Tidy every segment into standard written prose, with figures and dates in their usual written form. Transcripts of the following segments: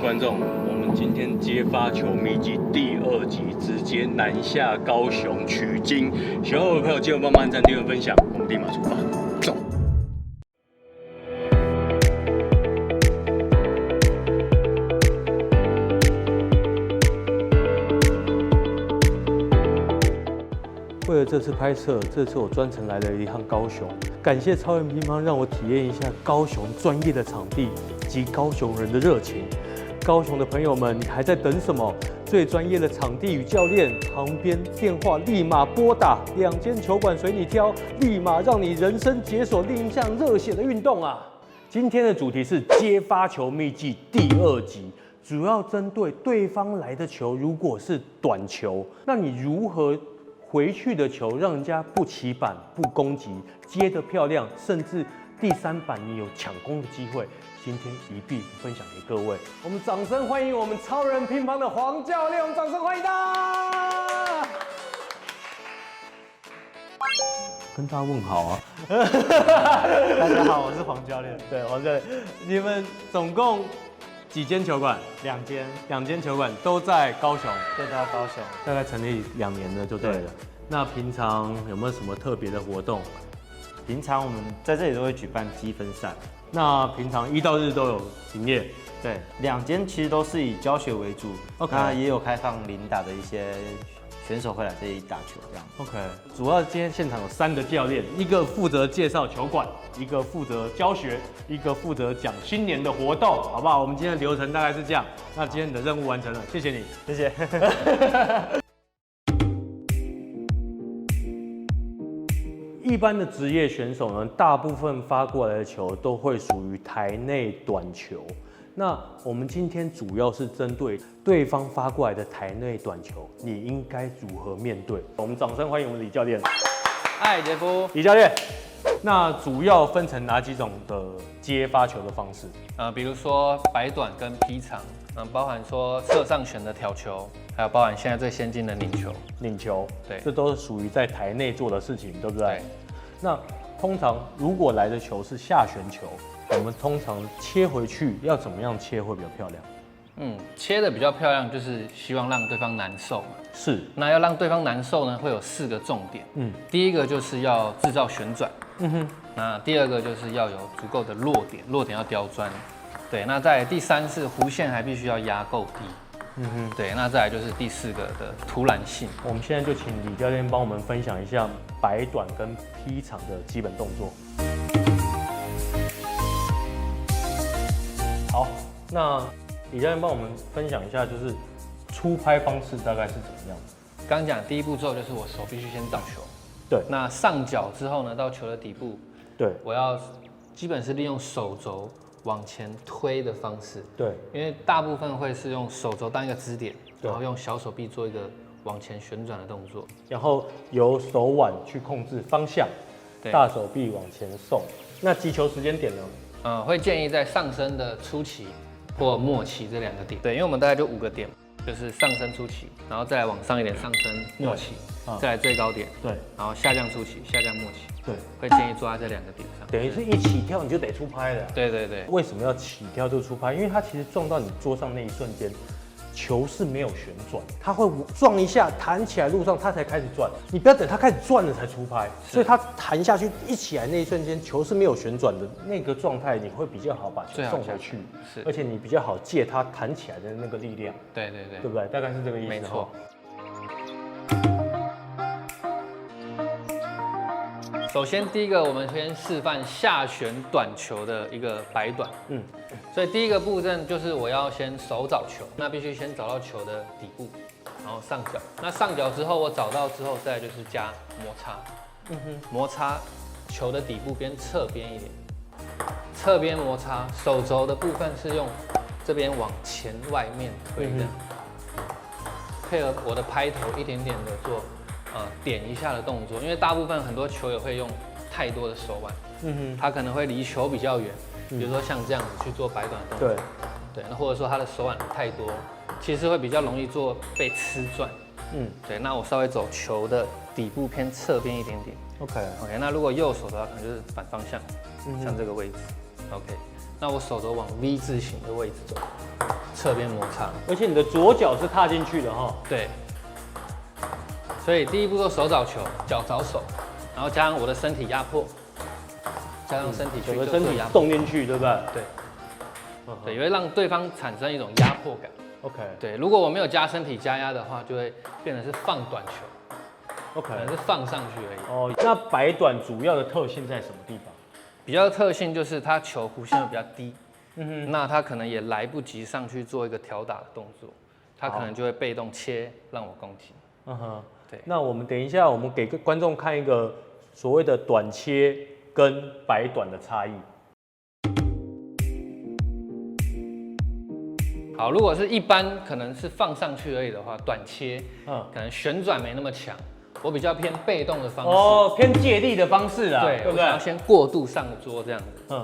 观众，我们今天接发球秘籍第2集，直接南下高雄取经。喜欢我的朋友记得帮忙按赞、订阅、分享，我们立马出发，走！为了这次拍摄，这次我专程来了一趟高雄，感谢超人乒乓让我体验一下高雄专业的场地及高雄人的热情。高雄的朋友们，你还在等什么？最专业的场地与教练，旁边电话立马拨打，2间球馆随你挑，立马让你人生解锁另一项热血的运动啊！今天的主题是接发球秘技第2集，主要针对对方来的球，如果是短球，那你如何回去的球让人家不起板、不攻击，接得漂亮，甚至第3板你有抢攻的机会。今天一并分享给各位。我们掌声欢迎我们超人乒乓的黄教练，我们掌声欢迎他。跟大家问好啊！大家好，我是黄教练。对，黄教练，你们总共几间球馆2间球馆都在高雄，对，到高雄，大概成立2年了就对了。对，那平常有没有什么特别的活动？平常我们在这里都会举办积分赛。那平常1到日都有营业？对，2间其实都是以教学为主， OK， 那也有开放零打的一些选手会来这里打球这样。OK， 主要今天现场有3个教练，一个负责介绍球馆，一个负责教学，一个负责讲新年的活动，好不好？我们今天的流程大概是这样。那今天的任务完成了，谢谢你，谢谢。一般的职业选手呢，大部分发过来的球都会属于台内短球。那我们今天主要是针对对方发过来的台内短球，你应该如何面对？我们掌声欢迎我们李教练。嗨，杰夫。李教练，那主要分成哪几种的接发球的方式？比如说白短跟劈长，包含说侧上旋的挑球，还有包含现在最先进的拧球。拧球，对，这都是属于在台内做的事情，对不对？对。那通常如果来的球是下旋球，我们通常切回去要怎么样切会比较漂亮？切的比较漂亮，就是希望让对方难受嘛。是。那要让对方难受呢，会有4个重点。第一个就是要制造旋转。那第2个就是要有足够的落点，落点要刁钻。对，那再来第3是弧线还必须要压够低。对，那再来就是第4个的突然性。我们现在就请李教练帮我们分享一下白短跟劈长的基本动作。好，那李教练帮我们分享一下，就是出拍方式大概是怎么样？刚讲第一步骤就是我手必须先找球。对。那上脚之后呢，到球的底部，对，我要基本是利用手肘往前推的方式。对，因为大部分会是用手肘当一个支点，然后用小手臂做一个往前旋转的动作，然后由手腕去控制方向，大手臂往前送。那击球时间点呢？会建议在上升的初期或末期这2个点。对，因为我们大概就5个点，就是上升初期，然后再来往上一点上升末期，再来最高点，对，然后下降初期，下降末期，对，会建议抓在这2个点上。等于是一起跳你就得出拍了。对对对。为什么要起跳就出拍？因为它其实撞到你桌上那一瞬间，球是没有旋转，它会撞一下弹起来，路上它才开始转。你不要等它开始转了才出拍，所以它弹下去一起来那一瞬间，球是没有旋转的那个状态，你会比较好把球送回去，是，而且你比较好借它弹起来的那个力量。对对对，对不对？大概是这个意思。没错。首先，第一个我们先示范下旋短球的一个白短。所以第一个步骤就是我要先手找球，那必须先找到球的底部，然后上脚。那上脚之后，我找到之后，再来就是加摩擦。摩擦球的底部边侧边一点，侧边摩擦。手肘的部分是用这边往前外面推的，配合我的拍头一点点的做。点一下的动作，因为大部分很多球友会用太多的手腕，他可能会离球比较远，比如说像这样子去做白短动作，对，那或者说他的手腕太多，其实会比较容易做被吃转，对，那我稍微走球的底部偏侧边一点点 ，OK， 那如果右手的话，可能就是反方向，像这个位置 ，OK，那我手肘往 V 字形的位置走，侧边摩擦。而且你的左脚是踏进去的哈。对。所以第一步做手找球，脚找手，然后加上我的身体压迫，加上身体去整个身体压迫。动进去，对不对？对。对，也会让对方产生一种压迫感。OK。对，如果我没有加身体加压的话，就会变成是放短球。OK。可能是放上去而已。哦，那摆短主要的特性在什么地方？比较特性就是它球弧线会比较低，那它可能也来不及上去做一个挑打的动作，它可能就会被动切让我攻击。对。那我们等一下，我们给观众看一个所谓的短切跟摆短的差异。好，如果是一般可能是放上去而已的话，短切，可能旋转没那么强。我比较偏被动的方式，哦，偏借力的方式啦，对，对不对？我要先过度上桌这样子，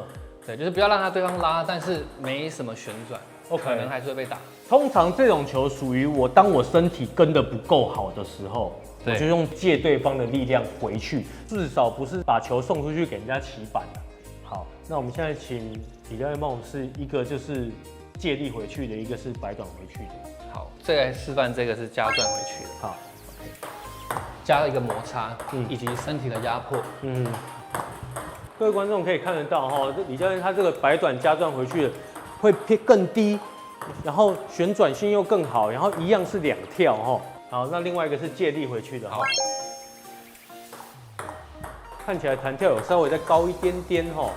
对，就是不要让对方拉，但是没什么旋转 ，OK， 可能还是会被打。通常这种球属于当我身体跟得不够好的时候，我就用借对方的力量回去，至少不是把球送出去给人家起板的。好，那我们现在请李教练帮我们是一个就是借力回去的，一个是摆短回去的。好，再来示范这个是加转回去的。好。加了一个摩擦，以及身体的压迫。各位观众可以看得到哈，李教练他这个摆短加转回去的会偏更低，然后旋转性又更好，然后一样是2跳哈。好，那另外一个是借力回去的哈。看起来弹跳有稍微再高一点点哈。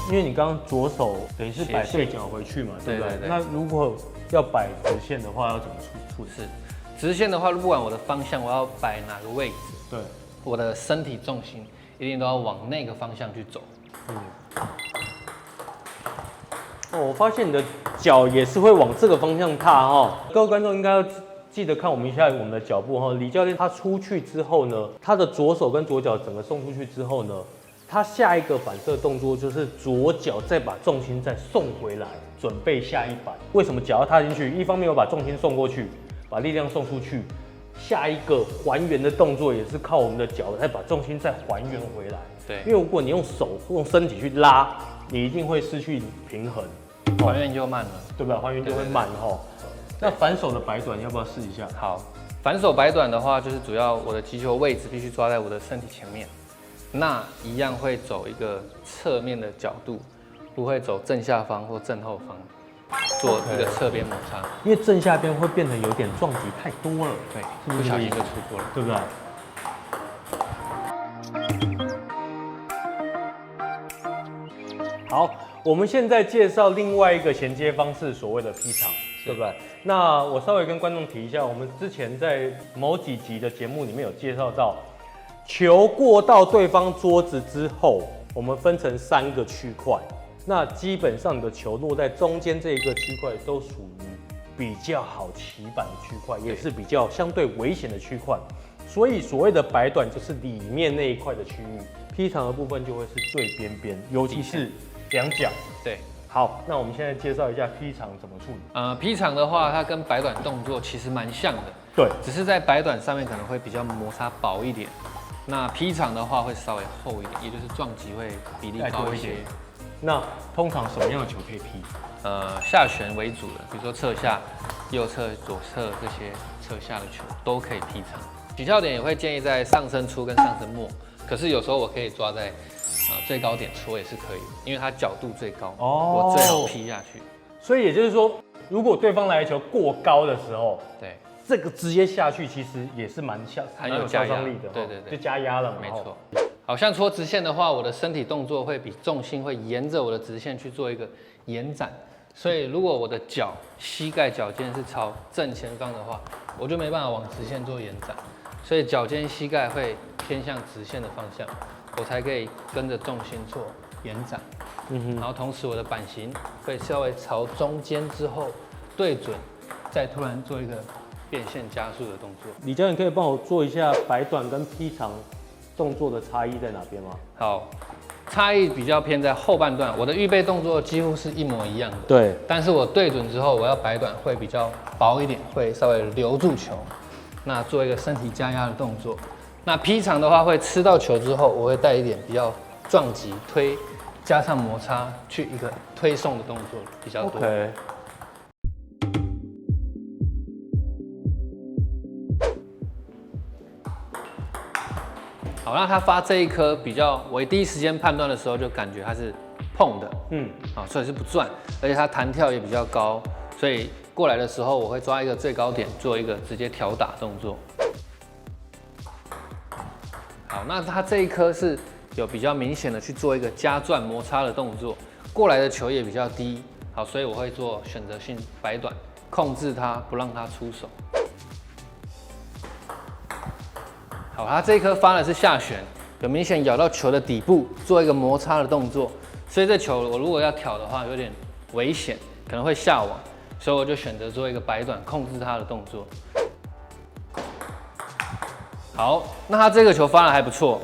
因为你刚刚左手等于是摆对角回去嘛，对不对？那如果要摆直线的话，要怎么处理？是，直线的话，不管我的方向，我要摆哪个位置，对，我的身体重心一定都要往那个方向去走。哦，我发现你的脚也是会往这个方向踏哈。各位观众应该要记得看我们一下我们的脚步哈。李教练他出去之后呢，他的左手跟左脚整个送出去之后呢，他下一个反射动作就是左脚再把重心再送回来，准备下一板。为什么脚要踏进去？一方面我把重心送过去，把力量送出去，下一个还原的动作也是靠我们的脚再把重心再还原回来。对，因为如果你用手用身体去拉，你一定会失去平衡，还原就慢了，对吧？还原就会慢哈。那反手的摆短要不要试一下？好，反手摆短的话，就是主要我的击球位置必须抓在我的身体前面。那一样会走一个侧面的角度，不会走正下方或正后方，做一个侧边摩擦。因为正下边会变得有点撞击太多了，对，是不是不小心就出错了，对不对？好，我们现在介绍另外一个衔接方式，所谓的劈场，对不对？那我稍微跟观众提一下，我们之前在某几集的节目里面有介绍到。球过到对方桌子之后，我们分成3个区块。那基本上你的球落在中间这一个区块，都属于比较好起板的区块，也是比较相对危险的区块。所以所谓的摆短，就是里面那一块的区域。劈长的部分就会是最边边，尤其是2脚。对。好，那我们现在介绍一下劈长怎么处理。劈长的话，它跟摆短动作其实蛮像的。对。只是在摆短上面可能会比较摩擦薄一点。那劈长的话会稍微厚一点，也就是撞击会比例高一些。那通常什么样的球可以劈？下旋为主的，比如说侧下、右侧、左侧这些侧下的球都可以劈长。起跳点也会建议在上升初跟上升末，可是有时候我可以抓在最高点戳也是可以，因为它角度最高，我最好劈下去。所以也就是说，如果对方来的球过高的时候，对。这个直接下去其实也是蛮很有杀伤力的，对对对，就加压了嘛。没错。好像戳直线的话，我的身体动作会比重心会沿着我的直线去做一个延展，所以如果我的脚、膝盖、脚尖是朝正前方的话，我就没办法往直线做延展，所以脚尖、膝盖会偏向直线的方向，我才可以跟着重心做延展。然后同时我的板型会稍微朝中间之后对准，再突然做一个变线加速的动作。李教练可以帮我做一下摆短跟劈长动作的差异在哪边吗？好，差异比较偏在后半段，我的预备动作几乎是一模一样的。对。但是我对准之后，我要摆短会比较薄一点，会稍微留住球，那做一个身体加压的动作，那劈长的话会吃到球之后，我会带一点比较撞击推，加上摩擦去一个推送的动作比较多。OK。好，那他发这一颗比较，我第一时间判断的时候就感觉它是碰的，好，所以是不转，而且它弹跳也比较高，所以过来的时候我会抓一个最高点，做一个直接挑打动作。好，那它这一颗是有比较明显的去做一个加转摩擦的动作，过来的球也比较低，好，所以我会做选择性摆短，控制它不让它出手。好，它这一颗发的是下旋，有明显咬到球的底部，做一个摩擦的动作，所以这球我如果要挑的话有点危险，可能会下网，所以我就选择做一个摆短，控制它的动作。好，那它这个球发的还不错，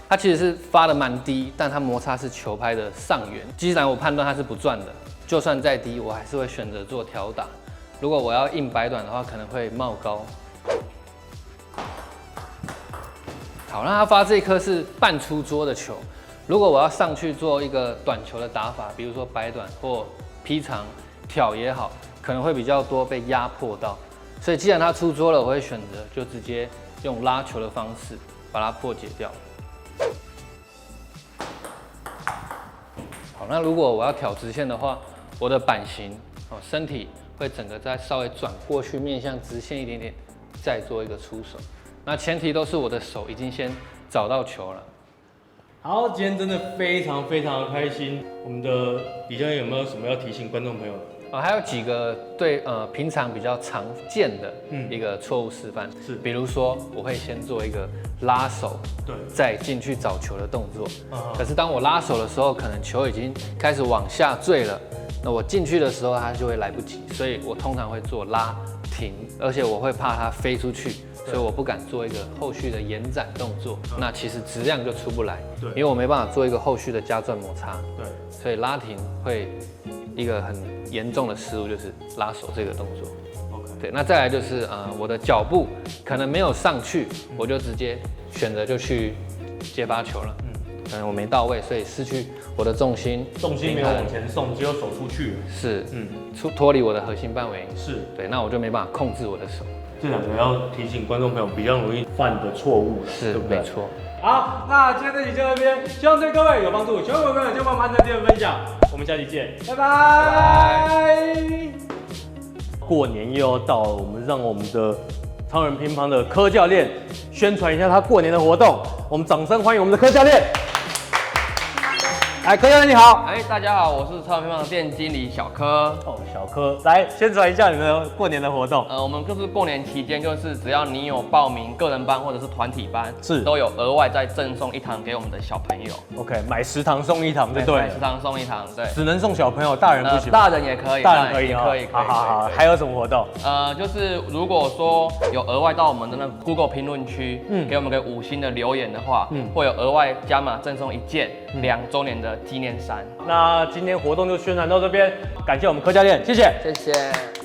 它其实是发的蛮低，但它摩擦是球拍的上缘，既然我判断它是不转的，就算再低，我还是会选择做挑打。如果我要硬摆短的话，可能会冒高。好，那他发这一颗是半出桌的球，如果我要上去做一个短球的打法，比如说摆短或劈长、挑也好，可能会比较多被压迫到。所以既然它出桌了，我会选择就直接用拉球的方式把它破解掉。好，那如果我要挑直线的话，我的板型身体会整个再稍微转过去，面向直线一点点，再做一个出手。那前提都是我的手已经先找到球了。好，今天真的非常的开心。我们的李教练有没有什么要提醒观众朋友的？还有几个对平常比较常见的一个错误示范，是比如说我会先做一个拉手，对，再进去找球的动作。可是当我拉手的时候，可能球已经开始往下坠了，那我进去的时候它就会来不及，所以我通常会做拉停，而且我会怕它飞出去。所以我不敢做一个后续的延展动作，那其实质量就出不来，对，因为我没办法做一个后续的加转摩擦，对，所以拉停会一个很严重的失误，就是拉手这个动作。OK， 对，那再来就是我的脚步可能没有上去，我就直接选择就去接发球了，可能我没到位，所以失去我的重心没有往前送，只有手出去，是，脱离我的核心范围，是对，那我就没办法控制我的手。这两个要提醒观众朋友比较容易犯的错误，是，对不对？没错。好，那今天这集就到这边，希望对各位有帮助。喜欢我们就帮忙按赞、订阅、分享，我们下期见，拜拜。过年又要到了，我们让我们的超人乒乓的柯教练宣传一下他过年的活动，我们掌声欢迎我们的柯教练。来，柯教练你好。大家好，我是超人乒乓的店经理小柯。哦，小柯，来宣传一下你们的过年的活动。我们就是过年期间，就是只要你有报名个人班或者是团体班，是都有额外再赠送1堂给我们的小朋友。OK， 买10堂送1堂，对了。买10堂送1堂，对。只能送小朋友，大人不行。大人也可以，大人可以，可以。好，还有什么活动？就是如果说有额外到我们的那 Google 评论区，给我们个5星的留言的话，会有额外加码赠送1件2周年的纪念衫。那今天活动就宣传到这边，感谢我们柯教练，谢谢，谢谢。